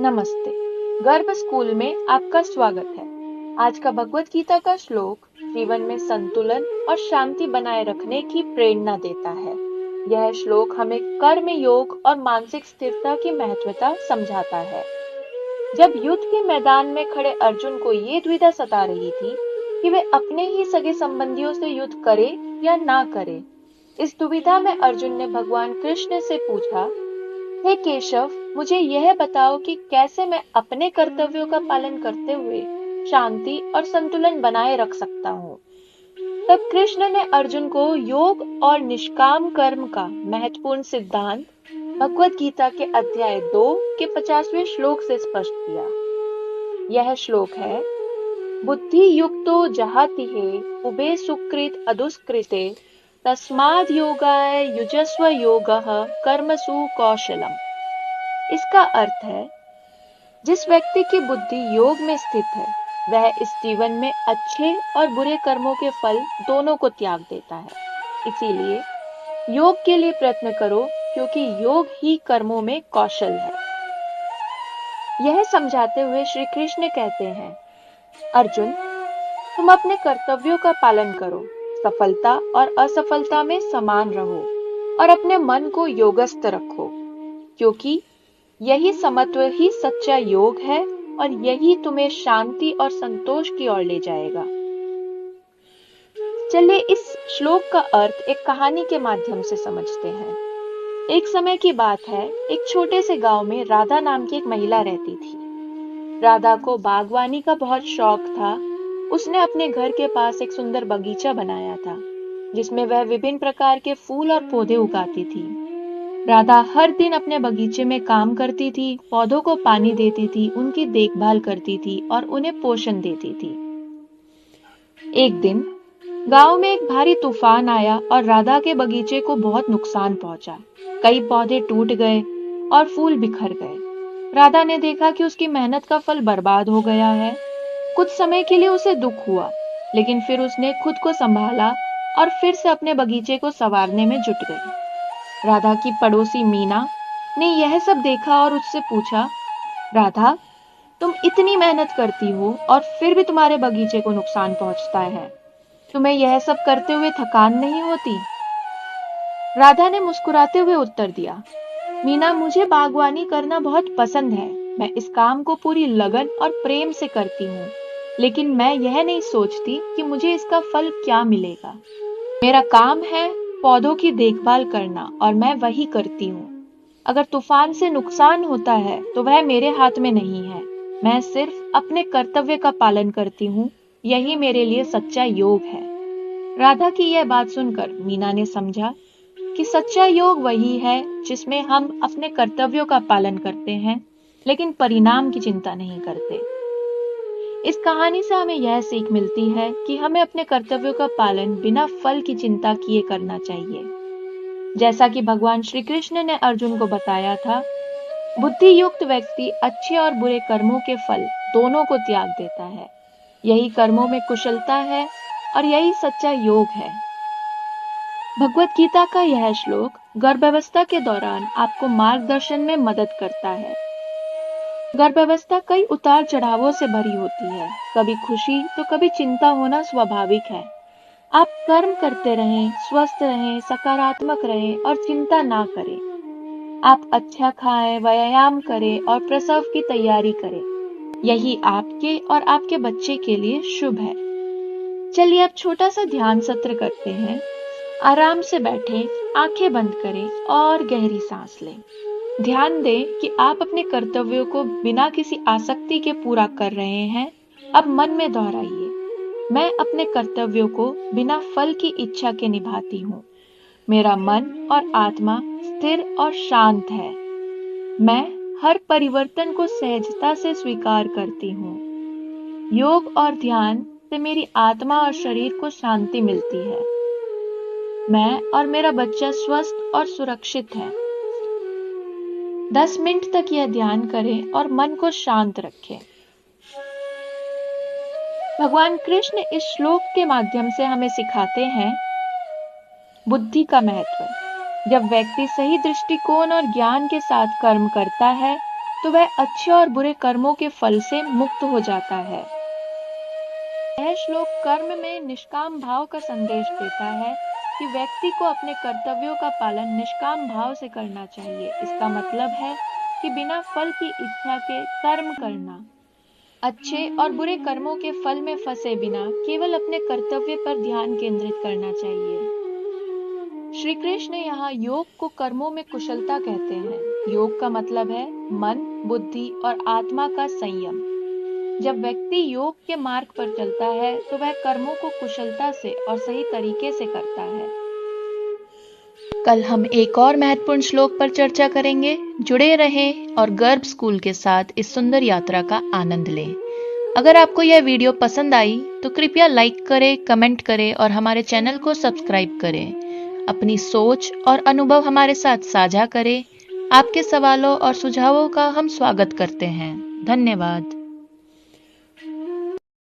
नमस्ते। गर्भ स्कूल में आपका स्वागत है। आज का भगवत गीता का श्लोक जीवन में संतुलन और शांति बनाए रखने की प्रेरणा देता है। यह श्लोक हमें कर्म योग और मानसिक स्थिरता की महत्वता समझाता है। जब युद्ध के मैदान में खड़े अर्जुन को ये द्विधा सता रही थी कि वे अपने ही सगे संबंधियों से युद्ध करे या ना करे, इस दुविधा में अर्जुन ने भगवान कृष्ण से पूछा, हे केशव, मुझे यह बताओ कि कैसे मैं अपने कर्तव्यों का पालन करते हुए शांति और संतुलन बनाए रख सकता हूँ। तब कृष्ण ने अर्जुन को योग और निष्काम कर्म का महत्वपूर्ण सिद्धांत भगवत गीता के अध्याय 2 के 50वें श्लोक से स्पष्ट किया। यह श्लोक है, बुद्धि युक्तो जहातिहे उभे सुकृत अदुष्कृते तस्माद् योगाय युजस्व योगः कर्मसु कौशलम। इसका अर्थ है, जिस व्यक्ति की बुद्धि योग में स्थित है वह इस जीवन में अच्छे और बुरे कर्मों के फल दोनों को त्याग देता है। इसीलिए योग के लिए प्रयत्न करो, क्योंकि योग ही कर्मों में कौशल है। यह समझाते हुए श्री कृष्ण कहते हैं, अर्जुन, तुम अपने कर्तव्यों का पालन करो, सफलता और असफलता में समान रहो और अपने मन को योगस्थ रखो, क्योंकि यही समत्व ही सच्चा योग है और यही तुम्हें शांति और संतोष की ओर ले जाएगा। चलिए इस श्लोक का अर्थ एक कहानी के माध्यम से समझते हैं। एक समय की बात है, एक छोटे से गांव में राधा नाम की एक महिला रहती थी। राधा को बागवानी का बहुत शौक था। उसने अपने घर के पास एक सुंदर बगीचा बनाया था, जिसमें वह विभिन्न प्रकार के फूल और पौधे उगाती थी। राधा हर दिन अपने बगीचे में काम करती थी, पौधों को पानी देती थी, उनकी देखभाल करती थी और उन्हें पोषण देती थी। एक दिन गांव में एक भारी तूफान आया और राधा के बगीचे को बहुत नुकसान पहुंचा। कई पौधे टूट गए और फूल बिखर गए। राधा ने देखा कि उसकी मेहनत का फल बर्बाद हो गया है। कुछ समय के लिए उसे दुख हुआ, लेकिन फिर उसने खुद को संभाला और फिर से अपने बगीचे को संवारने में जुट गई। राधा की पड़ोसी मीना ने यह सब देखा और उससे पूछा, राधा, तुम इतनी मेहनत करती हो और फिर भी तुम्हारे बगीचे को नुकसान पहुंचता है। तुम्हें यह सब करते हुए थकान नहीं होती? राधा ने मुस्कुराते हुए उत्तर दिया, मीना, मुझे बागवानी करना बहुत पसंद है। मैं इस काम को पूरी लगन और प्रेम से करती हूँ, लेकिन मैं यह नहीं सोचती कि मुझे इसका फल क्या मिलेगा। मेरा काम है पौधों की देखभाल करना और मैं वही करती हूँ। अगर तूफान से नुकसान होता है तो वह मेरे हाथ में नहीं है। मैं सिर्फ अपने कर्तव्य का पालन करती हूँ। यही मेरे लिए सच्चा योग है। राधा की यह बात सुनकर मीना ने समझा कि सच्चा योग वही है जिसमें हम अपने कर्तव्यों का पालन करते हैं, लेकिन परिणाम की चिंता नहीं करते। इस कहानी से हमें यह सीख मिलती है कि हमें अपने कर्तव्यों का पालन बिना फल की चिंता किए करना चाहिए। जैसा कि भगवान श्री कृष्ण ने अर्जुन को बताया था, बुद्धि युक्त व्यक्ति अच्छे और बुरे कर्मों के फल दोनों को त्याग देता है। यही कर्मों में कुशलता है और यही सच्चा योग है। भगवत गीता का यह श्लोक गर्भावस्था के दौरान आपको मार्गदर्शन में मदद करता है। गर्भावस्था कई उतार चढ़ावों से भरी होती है। कभी खुशी तो कभी चिंता होना स्वाभाविक है। आप कर्म करते रहें, स्वस्थ रहें, सकारात्मक रहें और चिंता ना करें। आप अच्छा खाएं, व्यायाम करें और प्रसव की तैयारी करें। यही आपके और आपके बच्चे के लिए शुभ है। चलिए अब छोटा सा ध्यान सत्र करते हैं। आराम से बैठें, आंखें बंद करें और गहरी सांस लें। ध्यान दें कि आप अपने कर्तव्यों को बिना किसी आसक्ति के पूरा कर रहे हैं। अब मन में दोहराइए, मैं अपने कर्तव्यों को बिना फल की इच्छा के निभाती हूँ। मेरा मन और आत्मा स्थिर और शांत है। मैं हर परिवर्तन को सहजता से स्वीकार करती हूँ। योग और ध्यान से मेरी आत्मा और शरीर को शांति मिलती है। मैं और मेरा बच्चा स्वस्थ और सुरक्षित है। 10 मिनट तक यह ध्यान करें और मन को शांत रखें। भगवान कृष्ण इस श्लोक के माध्यम से हमें सिखाते हैं बुद्धि का महत्व। जब व्यक्ति सही दृष्टिकोण और ज्ञान के साथ कर्म करता है तो वह अच्छे और बुरे कर्मों के फल से मुक्त हो जाता है। यह श्लोक कर्म में निष्काम भाव का संदेश देता है कि व्यक्ति को अपने कर्तव्यों का पालन निष्काम भाव से करना चाहिए। इसका मतलब है कि बिना फल की इच्छा के कर्म करना, अच्छे और बुरे कर्मों के फल में फंसे बिना केवल अपने कर्तव्य पर ध्यान केंद्रित करना चाहिए। श्री कृष्ण यहाँ योग को कर्मों में कुशलता कहते हैं। योग का मतलब है मन, बुद्धि और आत्मा का संयम। जब व्यक्ति योग के मार्ग पर चलता है तो वह कर्मों को कुशलता से और सही तरीके से करता है। कल हम एक और महत्वपूर्ण श्लोक पर चर्चा करेंगे। जुड़े रहें और गर्भ स्कूल के साथ इस सुंदर यात्रा का आनंद लें। अगर आपको यह वीडियो पसंद आई तो कृपया लाइक करें, कमेंट करें और हमारे चैनल को सब्सक्राइब करें। अपनी सोच और अनुभव हमारे साथ साझा करें। आपके सवालों और सुझावों का हम स्वागत करते हैं। धन्यवाद।